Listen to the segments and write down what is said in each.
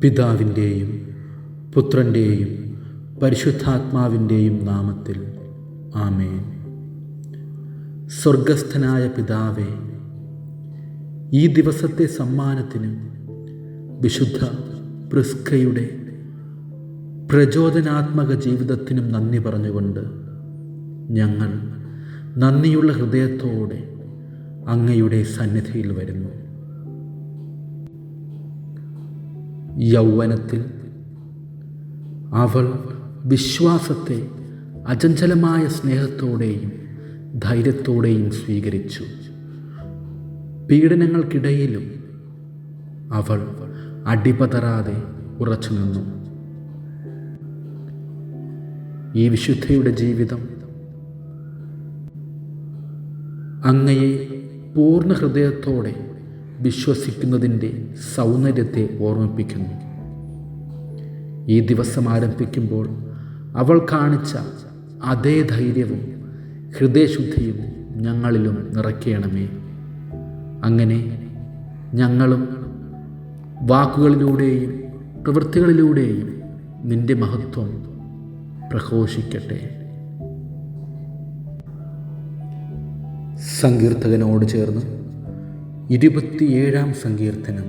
പിതാവിൻ്റെയും പുത്രൻ്റെയും പരിശുദ്ധാത്മാവിൻ്റെയും നാമത്തിൽ ആമേൻ. സ്വർഗസ്ഥനായ പിതാവേ, ഈ ദിവസത്തെ സമ്മാനത്തിനും വിശുദ്ധ പ്രിസ്കയുടെ പ്രചോദനാത്മക ജീവിതത്തിനും നന്ദി പറഞ്ഞുകൊണ്ട് ഞങ്ങൾ നന്ദിയുള്ള ഹൃദയത്തോടെ അങ്ങയുടെ സന്നിധിയിൽ വരുന്നു. യൗവനത്തിൽ അവൾ വിശ്വാസത്തെ അചഞ്ചലമായ സ്നേഹത്തോടെയും ധൈര്യത്തോടെയും സ്വീകരിച്ചു. പീഡനങ്ങൾക്കിടയിലും അവൾ അടിപതറാതെ ഉറച്ചു നിന്നു. ഈ വിശുദ്ധയുടെ ജീവിതം അങ്ങയെ പൂർണ്ണ ഹൃദയത്തോടെ വിശ്വസിക്കുന്നതിൻ്റെ സൗന്ദര്യത്തെ ഓർമ്മിപ്പിക്കുന്നു. ഈ ദിവസം ആരംഭിക്കുമ്പോൾ അവൾ കാണിച്ച അതേ ധൈര്യവും ഹൃദയശുദ്ധിയും ഞങ്ങളിലും നിറയ്ക്കണമേ. അങ്ങനെ ഞങ്ങളും വാക്കുകളിലൂടെയും പ്രവൃത്തികളിലൂടെയും നിന്റെ മഹത്വം പ്രഘോഷിക്കട്ടെ. സങ്കീർത്തകനോട് ചേർന്ന് 27-ാം സങ്കീർത്തനം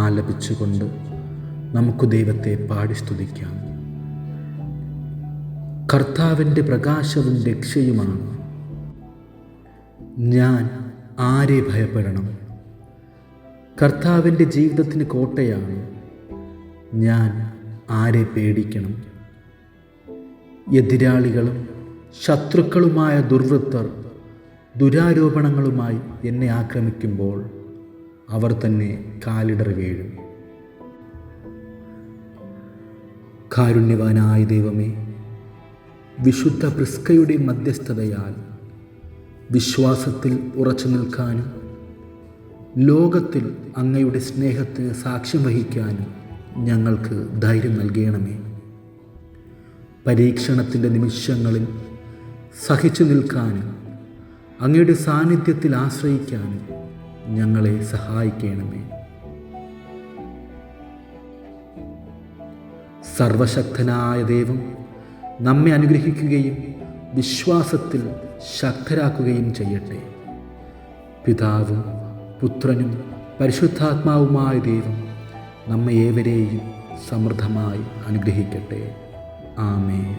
ആലപിച്ചുകൊണ്ട് നമുക്ക് ദൈവത്തെ പാടി സ്തുതിക്കാം. കർത്താവിൻ്റെ പ്രകാശവും രക്ഷയുമാണ്. ഞാൻ ആരെ ഭയപ്പെടണം? കർത്താവിൻ്റെ ജീവിതത്തിന് കോട്ടയാണ്. ഞാൻ ആരെ പേടിക്കണം? എതിരാളികളും ശത്രുക്കളുമായ ദുർവൃത്തർ ദുരാരോപണങ്ങളുമായി എന്നെ ആക്രമിക്കുമ്പോൾ അവർ തന്നെ കാലിടറി വീഴും. കാരുണ്യവാനായ ദൈവമേ, വിശുദ്ധ പ്രിസ്കയുടെ മധ്യസ്ഥതയാൽ വിശ്വാസത്തിൽ ഉറച്ചു നിൽക്കാനും ലോകത്തിൽ അങ്ങയുടെ സ്നേഹത്തിന് സാക്ഷ്യം വഹിക്കാനും ഞങ്ങൾക്ക് ധൈര്യം നൽകണമേ. പരീക്ഷണത്തിൻ്റെ നിമിഷങ്ങളിൽ സഹിച്ചു നിൽക്കാനും അങ്ങയുടെ സാന്നിധ്യത്തിൽ ആശ്രയിക്കാനും ഞങ്ങളെ സഹായിക്കണമേ. സർവശക്തനായ ദൈവം നമ്മെ അനുഗ്രഹിക്കുകയും വിശ്വാസത്തിൽ ശക്തരാക്കുകയും ചെയ്യട്ടെ. പിതാവും പുത്രനും പരിശുദ്ധാത്മാവുമായ ദൈവം നമ്മെ ഏവരെയും സമൃദ്ധമായി അനുഗ്രഹിക്കട്ടെ. ആമേൻ.